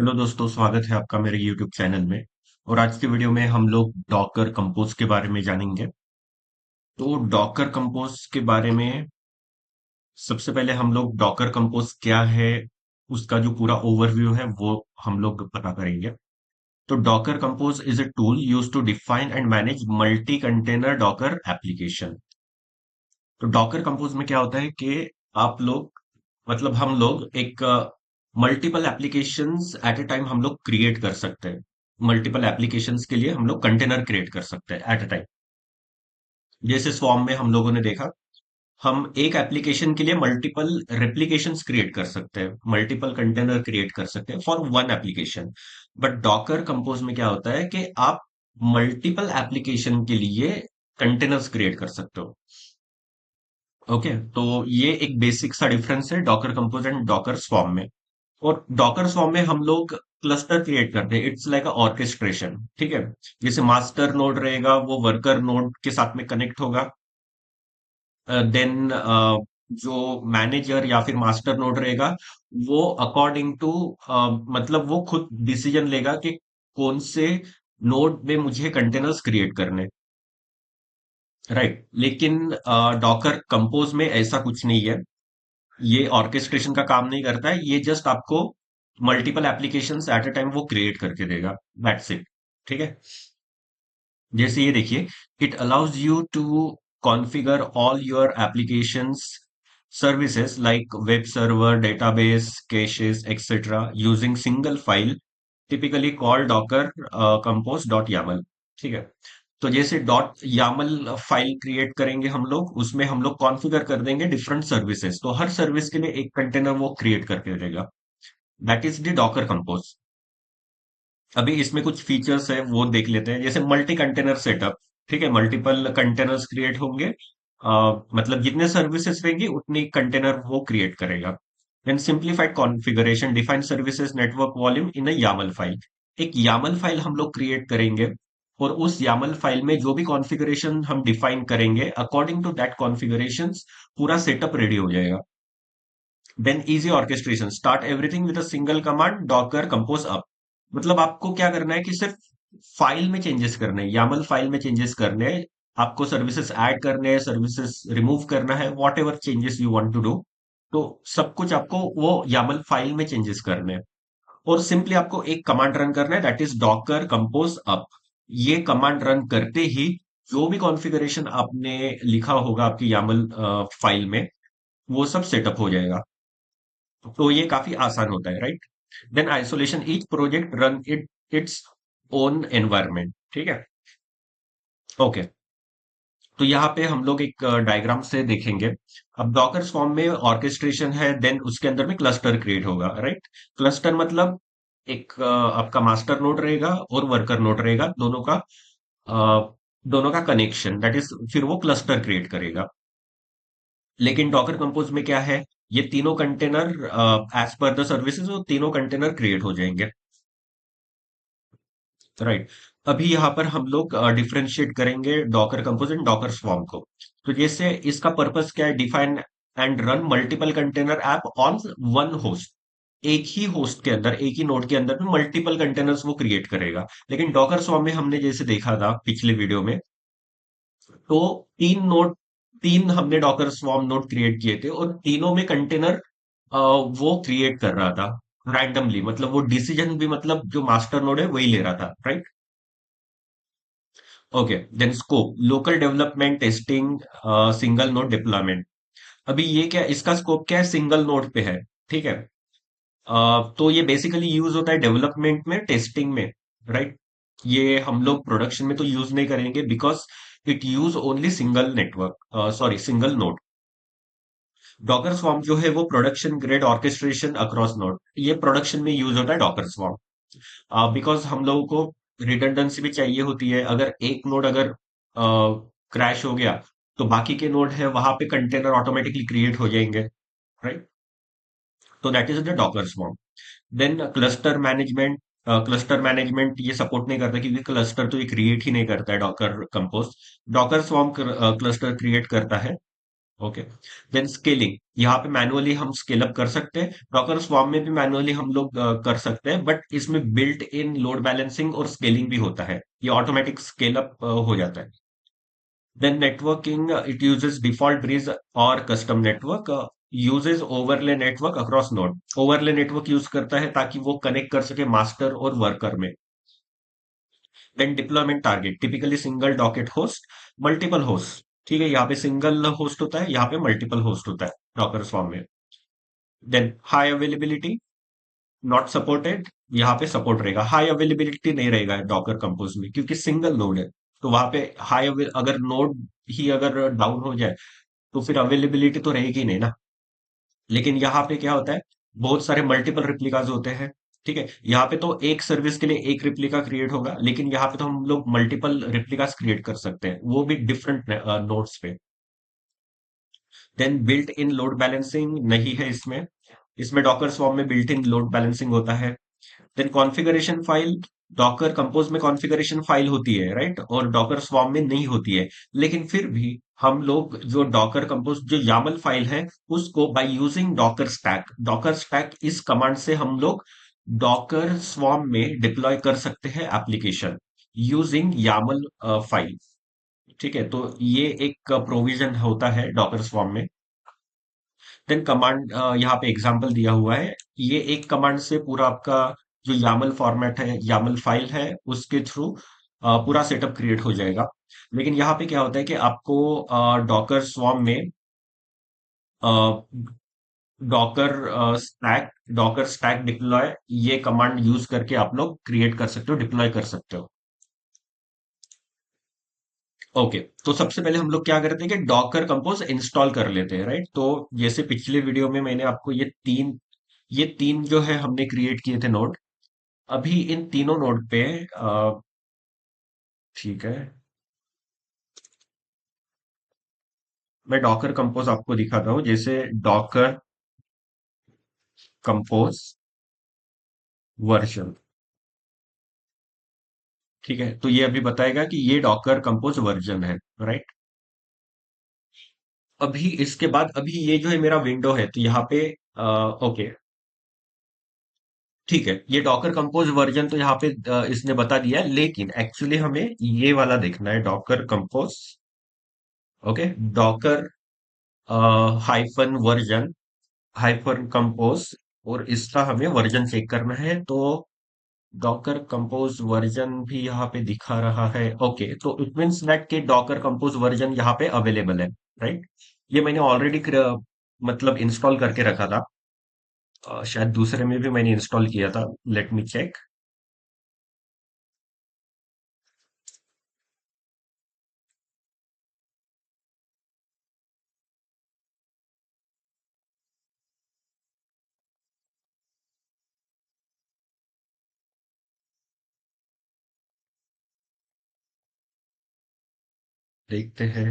Hello दोस्तों, स्वागत है आपका मेरे यूट्यूब चैनल में। और आज की वीडियो में हम लोग डॉकर कंपोज के बारे में जानेंगे। तो डॉकर कंपोज के बारे में सबसे पहले हम लोग डॉकर कंपोज क्या है, उसका जो पूरा ओवरव्यू है वो हम लोग पता करेंगे। तो Docker compose is a tool use to define and manage multi container Docker application. तो डॉकर कंपोज में क्या होता है कि आप लोग मतलब हम लोग एक multiple applications at a time हम लोग क्रिएट कर सकते हैं। मल्टीपल एप्लीकेशंस के लिए हम लोग कंटेनर क्रिएट कर सकते हैं एट ए टाइम। जैसे स्वॉर्म में हम लोगों ने देखा, हम एक एप्लीकेशन के लिए मल्टीपल रेप्लिकेशंस क्रिएट कर सकते हैं, मल्टीपल कंटेनर क्रिएट कर सकते हैं for one application. But Docker compose में क्या होता है कि आप मल्टीपल एप्लीकेशन के लिए कंटेनर्स क्रिएट कर सकते हो। ओके, तो ये एक बेसिक सा डिफरेंस है Docker compose and Docker swarm में। और डॉकर स्वॉर्म में हम लोग क्लस्टर क्रिएट करते हैं, इट्स लाइक ऑर्केस्ट्रेशन। ठीक है, जैसे मास्टर नोड रहेगा वो वर्कर नोड के साथ में कनेक्ट होगा। देन जो मैनेजर या फिर मास्टर नोड रहेगा वो अकॉर्डिंग टू मतलब वो खुद डिसीजन लेगा कि कौन से नोड में मुझे कंटेनर्स क्रिएट करने। राइट, लेकिन डॉकर कंपोज में ऐसा कुछ नहीं है। ये ऑर्केस्ट्रेशन का काम नहीं करता है, ये जस्ट आपको multiple applications at a time वो क्रिएट करके देगा। That's it. ठीक है, जैसे ये देखिए, it allows you to configure all your applications services like web server, database, caches etcetera using single file typically called docker compose dot YAML. ठीक है, तो जैसे डॉट यामल फाइल क्रिएट करेंगे हम लोग, उसमें हम लोग कॉन्फ़िगर कर देंगे डिफरेंट सर्विसेज, तो हर सर्विस के लिए एक कंटेनर वो क्रिएट करके देगा। That is the Docker compose. अभी इसमें कुछ फीचर्स है वो देख लेते हैं, जैसे मल्टी कंटेनर सेटअप। ठीक है, मल्टीपल कंटेनर्स क्रिएट होंगे। मतलब जितने सर्विसेज रहेंगी उतनी कंटेनर वो क्रिएट करेगा। Then simplified configuration define services network volume in a YAML file. एक यामल फाइल हम लोग क्रिएट करेंगे और उस यामल फाइल में जो भी कॉन्फ़िगरेशन हम डिफाइन करेंगे अकॉर्डिंग टू दैट कॉन्फ़िगरेशन पूरा सेटअप रेडी हो जाएगा। Then easy orchestration start everything with a single command Docker compose up. मतलब आपको क्या करना है कि सिर्फ फाइल में चेंजेस करने हैं, यामल फाइल में चेंजेस करने हैं। आपको सर्विसेज ऐड करने हैं, सर्विसेज रिमूव करना है, whatever changes you want to do. तो सब कुछ आपको वो यामल फाइल में चेंजेस करने हैं। और सिंपली आपको एक कमांड रन करना है, that is Docker compose up. ये कमांड रन करते ही जो भी कॉन्फ़िगरेशन आपने लिखा होगा आपकी यामल फाइल में वो सब सेटअप हो जाएगा। तो ये काफी आसान होता है, right. Then isolation each project run its own environment. ठीक है, ओके। तो यहाँ पे हम लोग एक डायग्राम से देखेंगे। अब डॉकर फॉर्म में ऑर्केस्ट्रेशन है, देन उसके अंदर में क्लस्टर क्रिएट होगा, राइट। क्लस्टर मतलब एक आपका मास्टर नोड रहेगा और वर्कर नोड रहेगा, दोनों का कनेक्शन, दैट इज फिर वो क्लस्टर क्रिएट करेगा। लेकिन डॉकर कंपोज में क्या है, ये तीनों container as per the services वो तीनों कंटेनर क्रिएट हो जाएंगे। राइट, अभी यहाँ पर हम लोग डिफरेंशिएट करेंगे Docker compose and Docker swarm को। तो जैसे इसका पर्पस क्या है, define and run multiple container app on one host. एक ही होस्ट के अंदर, एक ही नोड के अंदर में मल्टीपल कंटेनर्स वो क्रिएट करेगा। लेकिन डॉकर स्वॉर्म में हमने जैसे देखा था पिछले वीडियो में, तो तीन हमने डॉकर स्वॉर्म नोड क्रिएट किए थे और तीनों में कंटेनर वो क्रिएट कर रहा था रैंडमली। मतलब वो डिसीजन भी मतलब जो मास्टर नोड है वही ले रहा था, right. Okay, then scope local development testing single node deployment. अभी ये क्या, इसका स्कोप क्या है, सिंगल नोड पे है। ठीक है, तो ये बेसिकली यूज होता है डेवलपमेंट में, टेस्टिंग में, राइट। ये हम लोग प्रोडक्शन में तो यूज नहीं करेंगे because it use only single network, sorry single node. Docker swarm जो है वो production grade orchestration across node, ये प्रोडक्शन में यूज होता है डॉकर स्वॉर्म। बिकॉज हम लोगों को रिडंडेंसी भी चाहिए होती है। अगर एक नोड अगर क्रैश हो गया तो बाकी के नोड है वहां पे कंटेनर ऑटोमेटिकली क्रिएट हो जाएंगे, राइट। तो that is the Docker swarm. Then cluster management ये सपोर्ट नहीं करता क्योंकि क्लस्टर तो ये क्रिएट ही नहीं करता है Docker compose. Docker swarm cluster create करता है ओके। देन स्केलिंग, यहाँ पे मैनुअली हम स्केल अप कर सकते हैं, डॉकर स्वार्म में भी मैनुअली हम लोग कर सकते हैं, बट इसमें बिल्ट इन लोड बैलेंसिंग और स्केलिंग भी होता है, ये ऑटोमेटिक स्केल अप हो जाता है। Then networking, it uses default bridge और custom network, uses overlay network across node, overlay network use करता है ताकि वो कनेक्ट कर सके मास्टर और वर्कर में। Then deployment target, typically single Docker host, multiple host, ठीक है, यहाँ पे सिंगल होस्ट होता है, यहाँ पे मल्टीपल होस्ट होता है डॉकर स्वार्म में। Then high availability, not supported, यहाँ पे सपोर्ट रहेगा, हाई अवेलेबिलिटी नहीं रहेगा डॉकर कंपोज में क्योंकि सिंगल नोड है। तो वहां पे अगर नोड ही अगर डाउन हो जाए तो फिर अवेलेबिलिटी तो रहेगी नहीं ना। लेकिन यहाँ पे क्या होता है, बहुत सारे मल्टीपल रिप्लिकाज होते हैं, ठीक है, यहाँ पे तो एक सर्विस के लिए एक रिप्लिका क्रिएट होगा, लेकिन यहाँ पे तो हम लोग मल्टीपल रिप्लिकास क्रिएट कर सकते हैं, वो भी डिफरेंट नोड्स पे। Then built in load balancing नहीं है इसमें, इसमें डॉकर स्वॉर्म में बिल्ट इन लोड बैलेंसिंग होता है। Then configuration file, Docker compose में कॉन्फ़िगरेशन फाइल होती है, राइट, और डॉकर स्वॉर्म में नहीं होती है। लेकिन फिर भी हम लोग जो डॉकर कंपोज जो यामल फाइल है उसको बाय यूजिंग डॉकर स्टैक इस कमांड से हम लोग डॉकर स्वॉर्म में डिप्लॉय कर सकते हैं एप्लीकेशन यूजिंग यामल फाइल। ठीक है, तो ये एक प्रोविजन होता है डॉकर स्वॉर्म में। देन कमांड, यहाँ पे एग्जांपल दिया हुआ है, ये एक कमांड से पूरा आपका जो यामल फॉर्मेट है, यामल फाइल है, उसके थ्रू पूरा सेटअप क्रिएट हो जाएगा। लेकिन यहाँ पे क्या होता है कि आपको Docker Docker Docker stack deploy ये कमांड यूज करके आप लोग क्रिएट कर सकते हो, डिप्लॉय कर सकते हो। ओके, तो सबसे पहले हम लोग क्या करते हैं कि डॉकर कंपोज इंस्टॉल कर लेते हैं, राइट। तो जैसे पिछले वीडियो में मैंने आपको ये तीन जो है हमने क्रिएट किए थे नोड। अभी इन तीनों नोड पे ठीक है, मैं डॉकर कंपोज आपको दिखाता हूँ, जैसे डॉकर कंपोज वर्जन, ठीक है, तो ये अभी बताएगा कि ये डॉकर कंपोज वर्जन है, राइट। अभी इसके बाद अभी ये जो है मेरा विंडो है, तो यहाँ पे ओके, ठीक है, ये डॉकर कंपोज वर्जन तो यहाँ पे इसने बता दिया है, लेकिन एक्चुअली हमें ये वाला देखना है, Docker compose. Okay, Docker hyphen version, hyphen compose, और इसका हमें वर्जन चेक करना है। तो डॉकर कंपोज वर्जन भी यहाँ पे दिखा रहा है, ओके, तो इट मीन्स दैट के डॉकर कंपोज वर्जन यहाँ पे अवेलेबल है, राइट। ये मैंने ऑलरेडी मतलब इंस्टॉल करके रखा था, शायद दूसरे में भी मैंने इंस्टॉल किया था, लेट मी चेक। देखते हैं।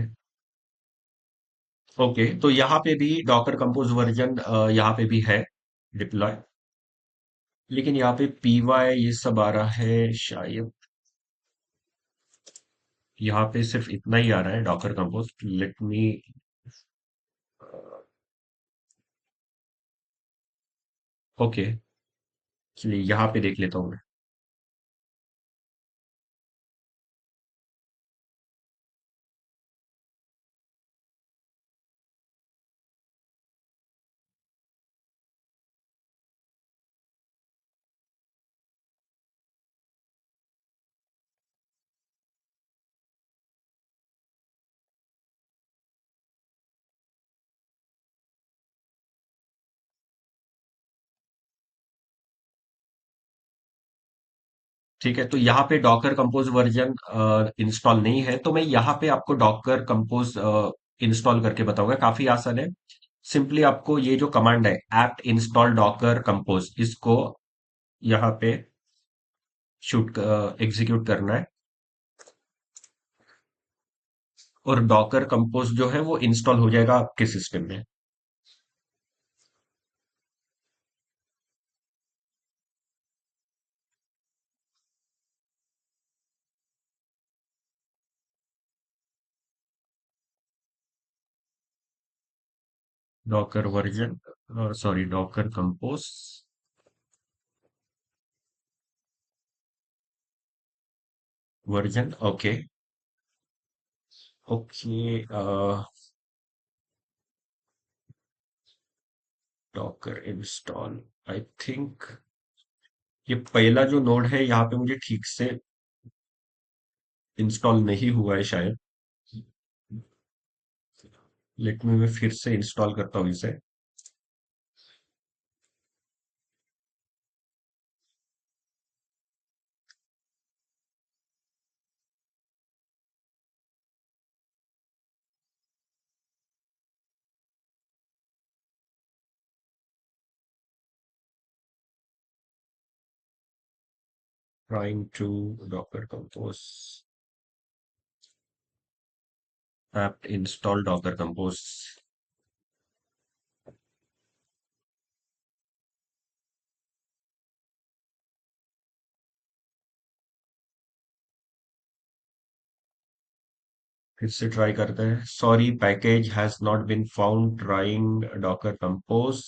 ओके, तो यहाँ पे भी डॉकर कंपोज वर्जन यहाँ पे भी है डिप्लॉय, लेकिन यहाँ पे पीवाई ये सब आ रहा है शायद, यहाँ पे सिर्फ इतना ही आ रहा है Docker compose. Let me, okay, चलिए यहाँ पे देख लेता हूँ मैं। ठीक है, तो यहाँ पे डॉकर कंपोज वर्जन इंस्टॉल नहीं है, तो मैं यहाँ पे आपको डॉकर कंपोज इंस्टॉल करके बताऊंगा, काफी आसान है। सिंपली आपको ये जो कमांड है एप्ट इंस्टॉल डॉकर कंपोज, इसको यहाँ पे शूट एग्जीक्यूट करना है, और डॉकर कंपोज जो है वो इंस्टॉल हो जाएगा आपके सिस्टम में। Docker version, sorry, Docker compose version. Okay. Okay. Docker install, I think ये पहला जो नोड है यहाँ पे मुझे ठीक से इंस्टॉल नहीं हुआ है शायद। लेट मी, मैं फिर से इंस्टॉल करता हूँ इसे। Trying to Docker compose app install Docker compose. फिर से ट्राई करते हैं। Sorry, package has not been found, trying Docker compose.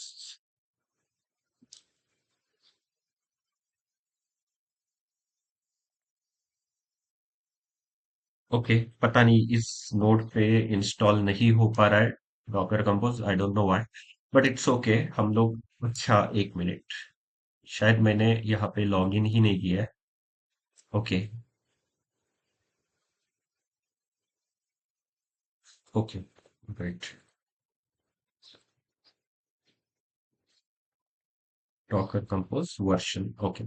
Okay, पता नहीं इस नोड पे इंस्टॉल नहीं हो पा रहा है Docker compose, I don't know why, but it's okay. हम लोग, अच्छा एक मिनट, शायद मैंने यहाँ पे लॉग इन ही नहीं किया है। Okay. Okay, right. Docker compose version, okay.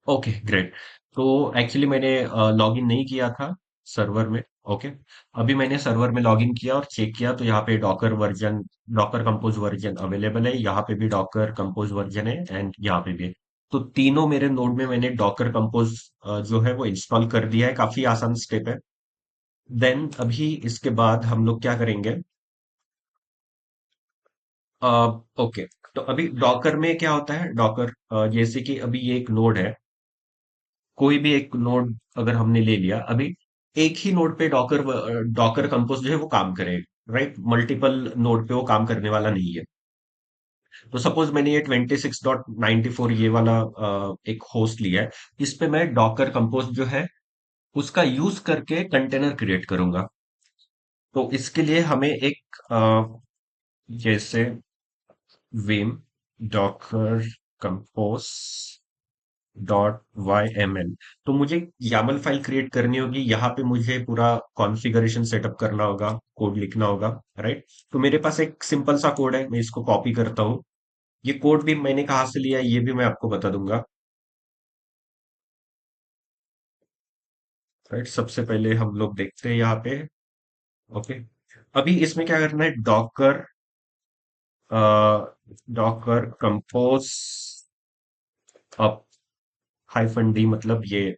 Okay, great. तो एक्चुअली मैंने लॉग इन नहीं किया था सर्वर में। ओके। अभी मैंने सर्वर में लॉग इन किया और चेक किया तो यहाँ पे Docker version, Docker compose version available है। यहाँ पे भी डॉकर कंपोज वर्जन है एंड यहाँ पे भी है। तो तीनों मेरे नोड में मैंने डॉकर कंपोज जो है वो इंस्टॉल कर दिया है। काफी आसान स्टेप है। देन अभी इसके बाद हम लोग क्या करेंगे? ओके। तो अभी डॉकर में क्या होता है? डॉकर, जैसे कि अभी ये एक नोड है, कोई भी एक नोड अगर हमने ले लिया अभी, एक ही नोड पे डॉकर डॉकर कंपोज जो है वो काम करेगा, राइट? मल्टीपल नोड पे वो काम करने वाला नहीं है। तो सपोज मैंने ये 26.94 ये वाला एक होस्ट लिया है। इस पे मैं डॉकर कंपोज जो है उसका यूज करके कंटेनर क्रिएट करूंगा। तो इसके लिए हमें एक जैसे विम डॉकर कंपोज .yml, तो मुझे YAML फाइल क्रिएट करनी होगी। यहाँ पे मुझे पूरा कॉन्फ़िगरेशन सेटअप करना होगा, कोड लिखना होगा, राइट? तो मेरे पास एक सिंपल सा कोड है, मैं इसको कॉपी करता हूँ। ये कोड भी मैंने कहाँ से लिया है ये भी मैं आपको बता दूंगा, राइट? सबसे पहले हम लोग देखते हैं यहाँ पे। ओके। अभी इसमें क्या करना है? Docker, Docker compose up hyphen D, मतलब ये।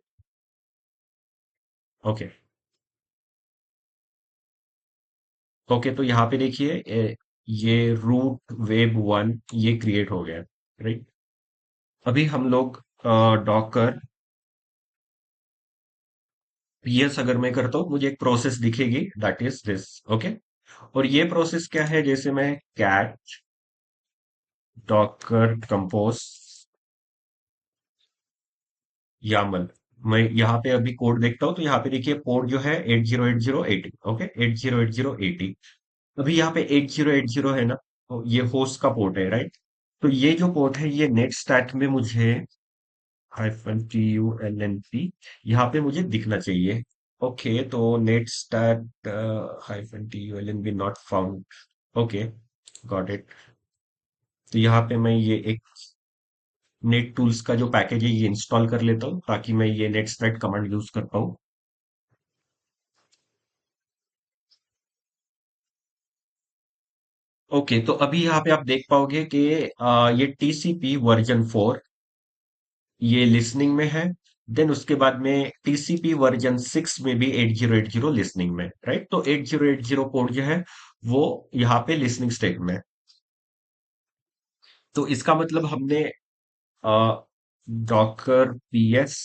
ओके। ओके, तो यहाँ पे देखिए, ये रूट वेब वन ये क्रिएट हो गया, राइट? अभी हम लोग डॉकर पीएस अगर मैं करता हूँ मुझे एक प्रोसेस दिखेगी, दैट इज दिस। ओके। और ये प्रोसेस क्या है? जैसे मैं कैट डॉकर कंपोज यामल, मैं यहाँ पे अभी कोड देखता हूँ तो यहाँ पे देखिए पोर्ट जो है 808080। ओके, 808080। अभी यहाँ पे 8080 है ना, तो ये होस्ट का पोर्ट है, राइट? तो ये जो पोर्ट है ये नेट स्टैक में मुझे -TULNP यहाँ पे मुझे दिखना चाहिए। ओके, तो net stat -TULNP not found. Okay, got it. तो यहाँ पे मैं ये एक नेट टूल्स का जो पैकेज है ये इंस्टॉल कर लेता हूँ ताकि मैं ये नेट स्टैट कमांड यूज कर पाऊँ। ओके, तो अभी यहाँ पे आप देख पाओगे कि ये TCP वर्जन 4 ये लिसनिंग में है। देन उसके बाद में TCP वर्जन 6 में भी 8080 लिसनिंग में, राइट? तो 8080 पोर्ट जो है वो यहाँ पे लिसनिंग स्टेट में है। तो इसका मतलब हमने डॉकर पीएस,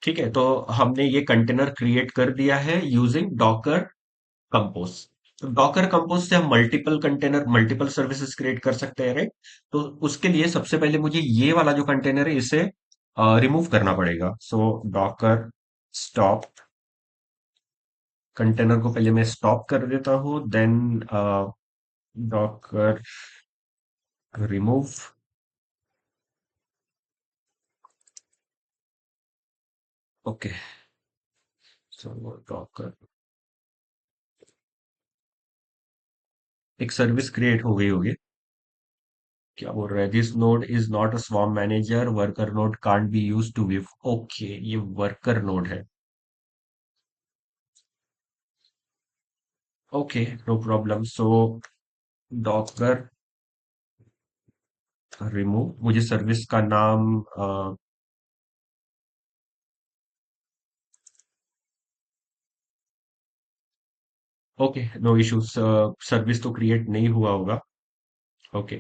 ठीक है, तो हमने ये कंटेनर क्रिएट कर दिया है यूजिंग डॉकर कंपोज। तो डॉकर कंपोज से हम multiple container multiple services create कर सकते हैं, राइट? तो उसके लिए सबसे पहले मुझे ये वाला जो कंटेनर है इसे रिमूव करना पड़ेगा। सो डॉकर स्टॉप, कंटेनर को पहले मैं स्टॉप कर देता हूँ, then Docker remove. Okay, so docker, एक सर्विस क्रिएट हो गई होगी। क्या बोल रहा है? This node is not a swarm manager, worker node can't be use to view. Okay, ये वर्कर नोड है। Okay, no problem. So Docker remove, मुझे सर्विस का नाम ओके, नो इश्यूज, सर्विस तो क्रिएट नहीं हुआ होगा। ओके,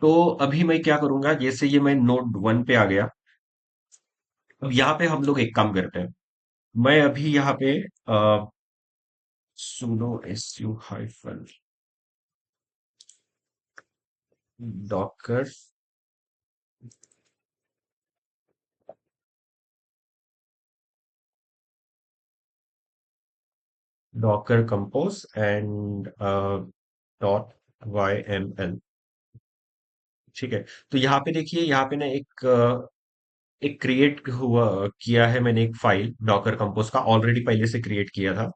तो अभी मैं क्या करूंगा, जैसे ये मैं नोड 1 पे आ गया। अब यहाँ पे हम लोग एक काम करते हैं। मैं अभी यहाँ पे sudo su hyphen Docker Docker compose and dot Y M L. ठीक है, तो यहाँ पे देखिए, यहाँ पे ना एक क्रिएट हुआ किया है मैंने, एक फाइल डॉकर कंपोज का ऑलरेडी पहले से क्रिएट किया था।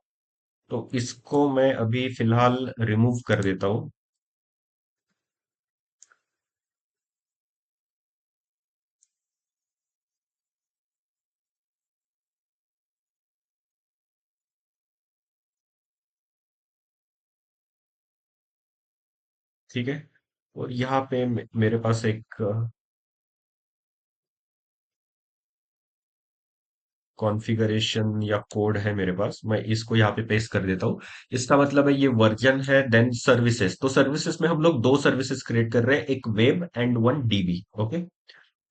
तो इसको मैं अभी फिलहाल रिमूव कर देता हूँ। ठीक है, और यहाँ पे मेरे पास एक कॉन्फ़िगरेशन या कोड है मेरे पास, मैं इसको यहाँ पे पेस्ट कर देता हूँ। इसका मतलब है ये वर्जन है, देन सर्विसेज। तो सर्विसेज में हम लोग दो सर्विसेज क्रिएट कर रहे हैं, एक web and one dB. Okay,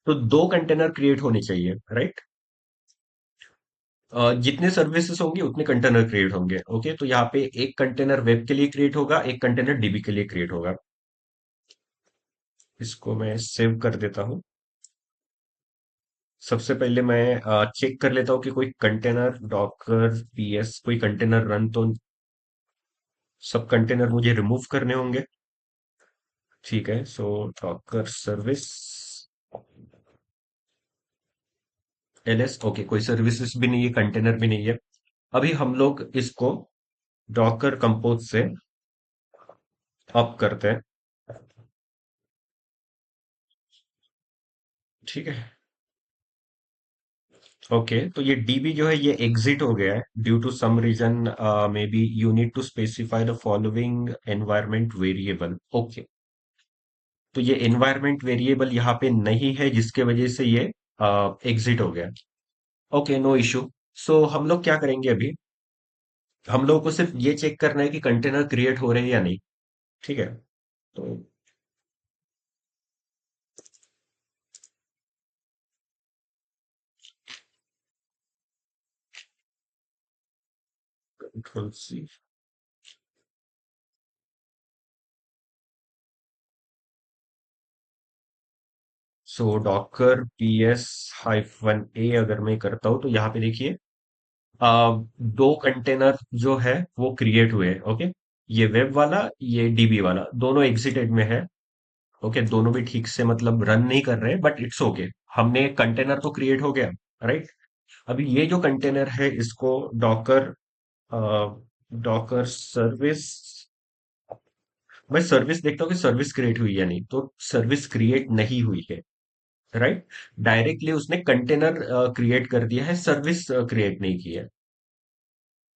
तो दो कंटेनर क्रिएट होने चाहिए, राइट? जितने सर्विसेज होंगे उतने कंटेनर क्रिएट होंगे। ओके, तो यहाँ पे एक कंटेनर वेब के लिए क्रिएट होगा, एक कंटेनर डीबी के लिए क्रिएट होगा। इसको मैं सेव कर देता हूँ। सबसे पहले मैं चेक कर लेता हूँ कि कोई कंटेनर डॉकर पीएस, कोई कंटेनर रन तो, सब कंटेनर मुझे रिमूव करने होंगे। ठीक है, सो डॉकर सर्विस एलएस। ओके, कोई सर्विसेज भी नहीं है, कंटेनर भी नहीं है। अभी हम लोग इसको डॉकर कंपोज से अप करते हैं। ठीक है, ओके, तो ये डीबी जो है ये एग्जिट हो गया है due to some reason. Maybe you need to specify the following environment variable. Okay, तो ये एनवायरमेंट वेरिएबल यहाँ पे नहीं है, जिसके वजह से ये एग्जिट हो गया। Okay, no issue. सो हम लोग क्या करेंगे अभी, हम लोगों को सिर्फ ये चेक करना है कि कंटेनर क्रिएट हो रहे हैं या नहीं। ठीक है, तो कंट्रोल सी। सो डॉकर पी एस हाइफन ए अगर मैं करता हूं तो यहाँ पे देखिए, दो कंटेनर जो है वो क्रिएट हुए हैं। ओके, ये वेब वाला, ये डीबी वाला, दोनों एग्जिटेड में है। ओके, दोनों भी ठीक से मतलब रन नहीं कर रहे, बट इट्स ओके। हमने कंटेनर तो क्रिएट हो गया, राइट? अभी ये जो कंटेनर है इसको डॉकर डॉकर सर्विस, मैं सर्विस देखता हूँ कि सर्विस क्रिएट हुई या नहीं। तो सर्विस क्रिएट नहीं हुई है, राइट? डायरेक्टली उसने कंटेनर क्रिएट कर दिया है, सर्विस क्रिएट नहीं की है।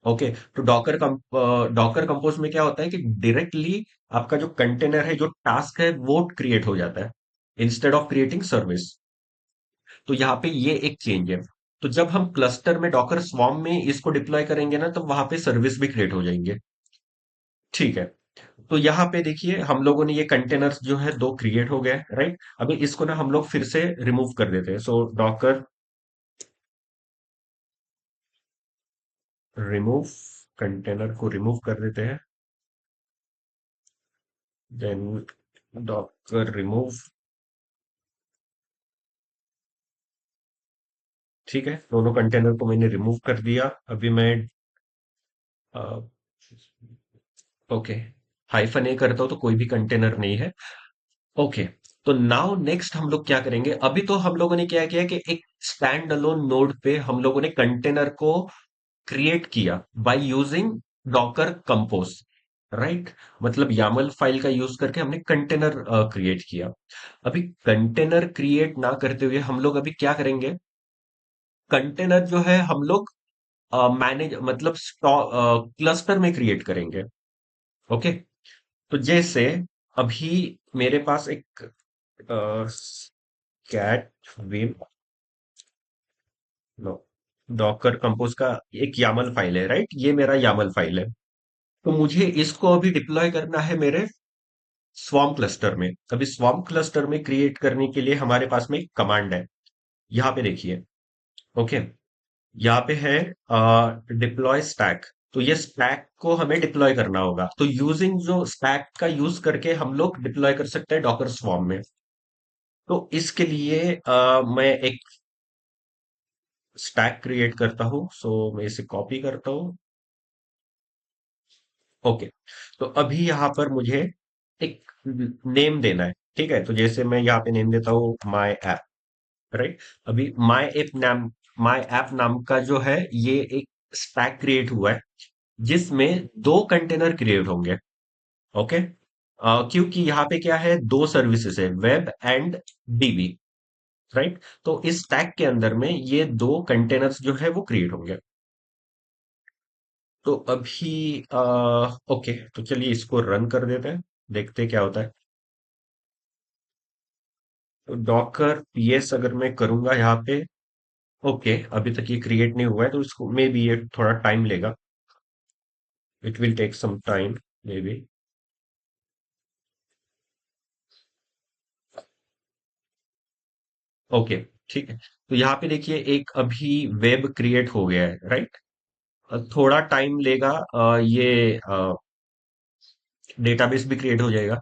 ओके, तो डॉकर कंपोज में क्या होता है कि डायरेक्टली आपका जो कंटेनर है, जो टास्क है, वो क्रिएट हो जाता है इंस्टेड ऑफ क्रिएटिंग सर्विस। तो यहाँ पे ये एक चेंज है। तो जब हम क्लस्टर में डॉकर स्वॉर्म में इसको डिप्लॉय करेंगे ना, तो वहां पे सर्विस भी क्रिएट हो जाएंगे। ठीक है, तो यहाँ पे देखिए हम लोगों ने ये कंटेनर्स जो है दो क्रिएट हो गए, राइट? अभी इसको ना हम लोग फिर से रिमूव कर देते हैं। सो डॉकर रिमूव, कंटेनर को रिमूव कर देते हैं। Then Docker remove. ठीक है, दोनों कंटेनर को मैंने रिमूव कर दिया। अभी मैं ओके, हाइफन ए करता हूं तो कोई भी कंटेनर नहीं है। ओके, तो नाउ नेक्स्ट हम लोग क्या करेंगे? अभी तो हम लोगों ने क्या किया कि एक स्टैंड अलोन नोड पे हम लोगों ने कंटेनर को क्रिएट किया by using Docker compose, right? मतलब यामल फाइल का यूज करके हमने कंटेनर क्रिएट किया। अभी कंटेनर क्रिएट ना करते हुए हम लोग अभी क्या करेंगे? कंटेनर जो है हम लोग मैनेज मतलब क्लस्टर में क्रिएट करेंगे। ओके, तो जैसे अभी मेरे पास एक cat vim no Docker compose का एक यामल फाइल है, राइट? ये मेरा यामल फाइल है। तो मुझे इसको अभी डिप्लॉय करना है मेरे स्वार्म क्लस्टर में। अभी स्वार्म क्लस्टर में क्रिएट करने के लिए हमारे पास में एक कमांड है। यहाँ पे देखिए। ओके, यहाँ पे है डिप्लॉय स्टैक। तो ये स्टैक को हमें डिप्लॉय करना होगा। तो यूजिंग जो स्टैक का यूज करके हम लोग डिप्लॉय कर सकते हैं डॉकर स्वार्म में। तो इसके लिए मैं एक स्टैक क्रिएट करता हूँ। सो मैं इसे कॉपी करता हूँ। ओके, तो अभी यहाँ पर मुझे एक नेम देना है। ठीक है, तो जैसे मैं यहाँ पे नेम देता हूँ माई ऐप, राइट? अभी माई ऐप नाम का जो है ये एक स्टैक क्रिएट हुआ है जिसमें दो कंटेनर क्रिएट होंगे। ओके, क्योंकि यहाँ पे क्या है, दो सर्विसेज है, वेब एंड डीबी, राइट? तो इस स्टैक के अंदर में ये दो कंटेनर्स जो है वो क्रिएट होंगे। तो अभी ओके, तो चलिए इसको रन कर देते हैं, देखते हैं क्या होता है। तो डॉकर पीएस अगर मैं करूंगा यहाँ पे, ओके, अभी तक ये क्रिएट नहीं हुआ है तो इसको मे बी ये थोड़ा टाइम लेगा। It will take some time maybe. Okay, ठीक है, तो यहाँ पे देखिए एक अभी वेब क्रिएट हो गया है, राइट? थोड़ा टाइम लेगा, ये डेटाबेस भी क्रिएट हो जाएगा।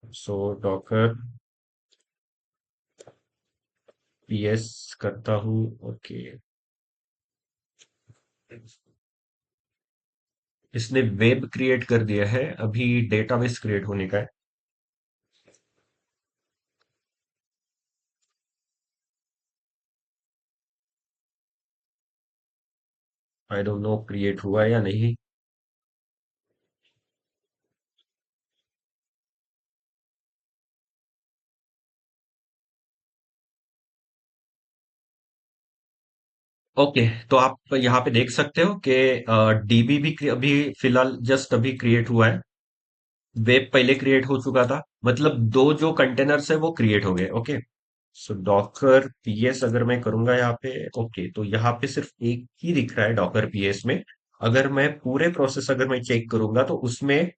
सो डॉकर पीएस करता हूँ। ओके, इसने वेब क्रिएट कर दिया है, अभी डेटाबेस क्रिएट होने का है। आई डोंट नो क्रिएट हुआ है या नहीं। ओके, तो आप यहाँ पे देख सकते हो कि डीबी भी अभी फिलहाल जस्ट अभी क्रिएट हुआ है। वेब पहले क्रिएट हो चुका था, मतलब दो जो कंटेनर्स है वो क्रिएट हो गए। ओके, सो डॉकर पीएस अगर मैं करूंगा यहाँ पे, ओके, तो यहाँ पे सिर्फ एक ही दिख रहा है डॉकर पीएस में। अगर मैं पूरे प्रोसेस अगर मैं चेक करूंगा तो उसमें,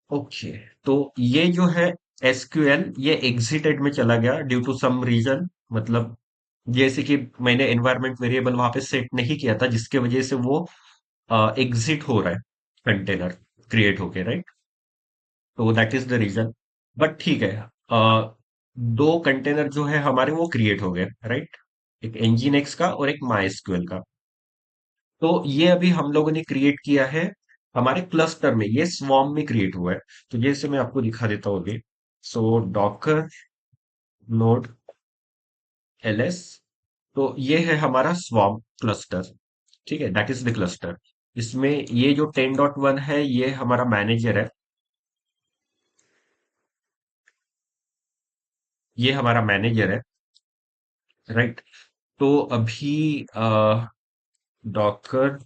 ओके, तो ये जो है एसक्यूएल ये एग्जिटेड में चला गया ड्यू टू सम रीजन। मतलब जैसे कि मैंने एनवायरमेंट वेरिएबल वहां पे सेट नहीं किया था जिसके वजह से वो एग्जिट हो रहा है कंटेनर क्रिएट होके, राइट? तो that is the reason. But ठीक है, दो कंटेनर जो है हमारे वो क्रिएट हो गए, राइट? एक एनजीएनएक्स का और एक माइस्क्यूएल का। तो ये अभी हम लोगों ने क्रिएट किया है हमारे क्लस्टर में, ये स्वॉर्म में क्रिएट हुआ है। तो जैसे मैं आपको दिखा देता हूँ अभी। सो डॉकर नोड एलएस, तो ये है हमारा स्वॉर्म क्लस्टर। ठीक है, दैट इज द क्लस्टर। इसमें ये जो 10.1 है ये हमारा मैनेजर है, ये हमारा मैनेजर है, राइट? तो अभी डॉकर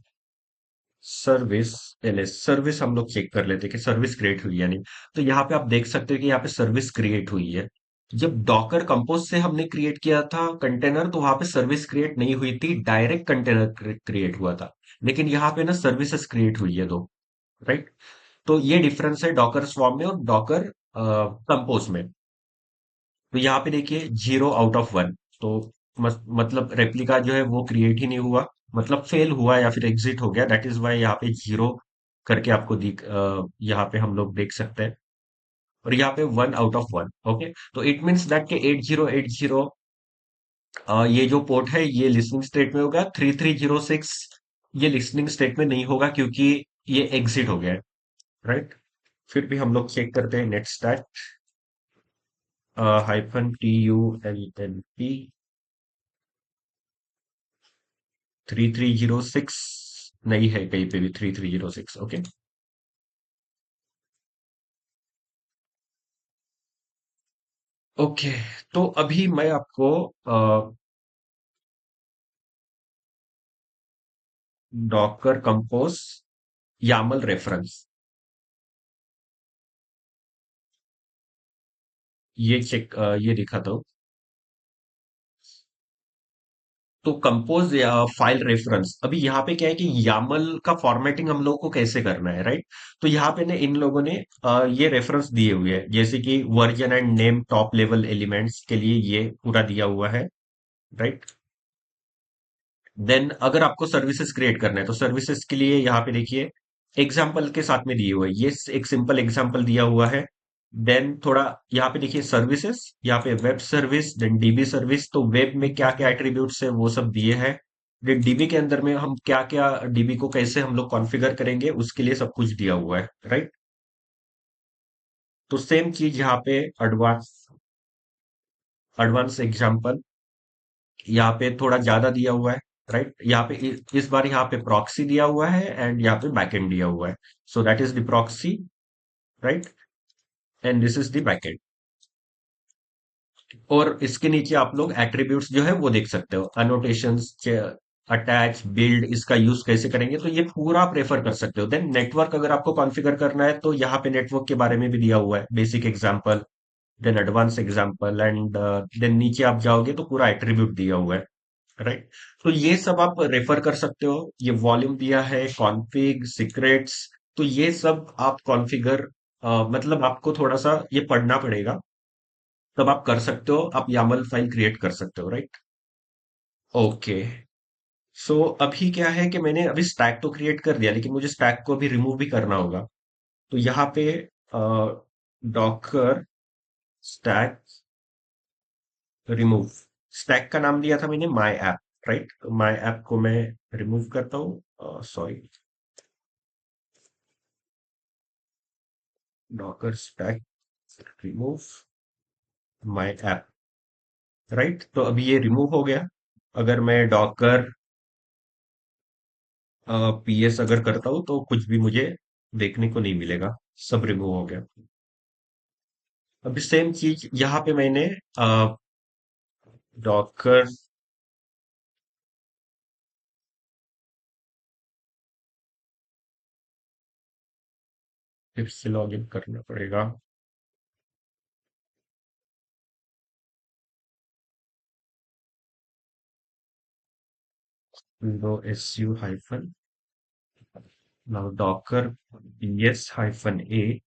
सर्विस एलएस सर्विस हम लोग चेक कर लेते हैं कि सर्विस क्रिएट हुई या नहीं। तो यहाँ पे आप देख सकते हो कि यहाँ पे सर्विस क्रिएट हुई है। जब डॉकर कंपोज से हमने क्रिएट किया था कंटेनर तो वहां पे सर्विस क्रिएट नहीं हुई थी, डायरेक्ट कंटेनर क्रिएट हुआ था। लेकिन यहाँ पे ना सर्विसेज क्रिएट हुई है दो, राइट? तो ये डिफरेंस है डॉकर स्वॉर्म में और डॉकर कंपोज में। तो यहाँ पे देखिए 0 आउट ऑफ 1। तो मतलब रेप्लिका जो है वो क्रिएट ही नहीं हुआ, मतलब फेल हुआ या फिर एग्जिट हो गया। दैट इज वाई यहाँ पे 0 करके आपको दिख यहाँ पे हम लोग देख सकते हैं। और यहाँ पे 1 आउट ऑफ 1। ओके, तो इट मीन्स दैट के 8080 ये जो पोर्ट है ये लिसनिंग स्टेट में होगा। 3306 ये लिसनिंग स्टेट में नहीं होगा क्योंकि ये एग्जिट हो गया है, राइट। फिर भी हम लोग चेक करते हैं नेट स्टैट -TULNP 3306 नहीं है कहीं पे भी 3306। Okay, okay. तो अभी मैं आपको डॉकर कंपोज यामल रेफरेंस ये दिखाता हूँ। तो कंपोज या फाइल रेफरेंस, अभी यहाँ पे क्या है कि यामल का फॉर्मेटिंग हम लोगों को कैसे करना है, राइट। तो यहाँ पे ने इन लोगों ने ये रेफरेंस दिए हुए हैं, जैसे कि version and name top level elements के लिए ये पूरा दिया हुआ है, राइट। देन अगर आपको सर्विसेज क्रिएट करना है तो सर्विसेज के लिए यहाँ पे देखिए एग्जाम्पल के साथ में दिए हुए हैं, ये एक सिंपल एग्जाम्पल दिया हुआ है। देन थोड़ा यहाँ पे देखिए सर्विसेज, यहाँ पे web service, then DB service, तो वेब में क्या क्या एट्रीब्यूट्स है वो सब दिए हैं। देन डीबी के अंदर में हम क्या क्या डीबी को कैसे हम लोग कॉन्फ़िगर करेंगे उसके लिए सब कुछ दिया हुआ है, राइट। तो सेम चीज यहाँ पे एडवांस एडवांस एग्जाम्पल यहाँ पे थोड़ा ज्यादा दिया हुआ है, राइट। यहाँ पे इस बार यहाँ पे प्रॉक्सी दिया हुआ है एंड यहाँ पे बैकएंड दिया हुआ है। So that is the proxy, right, and this is the backend. और इसके नीचे आप लोग एट्रीब्यूट्स जो है वो देख सकते हो, अनोटेशंस, अटैच, बिल्ड, इसका यूज कैसे करेंगे, तो ये पूरा आप रेफर कर सकते हो। देन नेटवर्क अगर आपको कॉन्फ़िगर करना है तो यहाँ पे नेटवर्क के बारे में भी दिया हुआ है, basic example, then advance example, and then नीचे आप जाओगे तो पूरा एट्रीब्यूट दिया हुआ है, राइट। तो ये सब आप रेफर कर सकते हो। ये वॉल्यूम दिया है, कॉन्फ़िग, सीक्रेट्स, तो ये सब आप कॉन्फ़िगर, मतलब आपको थोड़ा सा ये पढ़ना पड़ेगा, तब आप कर सकते हो, आप YAML फाइल क्रिएट कर सकते हो, राइट। ओके, सो अभी क्या है कि मैंने अभी स्टैक तो क्रिएट कर दिया, लेकिन मुझे स्टैक को भी रिमूव भी करना होगा। तो यहाँ पे डॉकर स्टैक रिमूव, स्टैक का नाम दिया था मैंने माई ऐप, राइट। तो माई ऐप को मैं रिमूव करता हूँ, sorry, Docker stack remove my app, right. तो अभी ये रिमूव हो गया। अगर मैं डॉकर पीएस अगर करता हूं तो कुछ भी मुझे देखने को नहीं मिलेगा, सब रिमूव हो गया। अभी सेम चीज यहाँ पे मैंने डॉकर, फिर से लॉग इन करना पड़ेगा। Window SU hyphen, now docker PS hyphen A.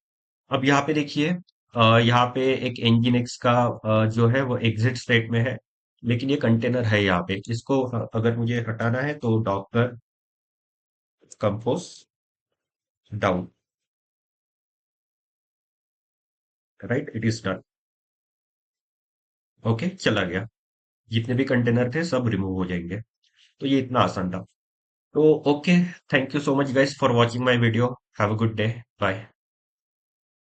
अब यहाँ पे देखिए, यहाँ पे एक nginx का जो है वो एग्जिट स्टेट में है, लेकिन ये कंटेनर है यहाँ पे, इसको अगर मुझे हटाना है तो Docker compose down, right, it is done. Okay, चला गया। जितने भी कंटेनर थे सब रिमूव हो जाएंगे। तो ये इतना आसान था। तो okay, thank you so much guys for watching my video. Have a good day, bye.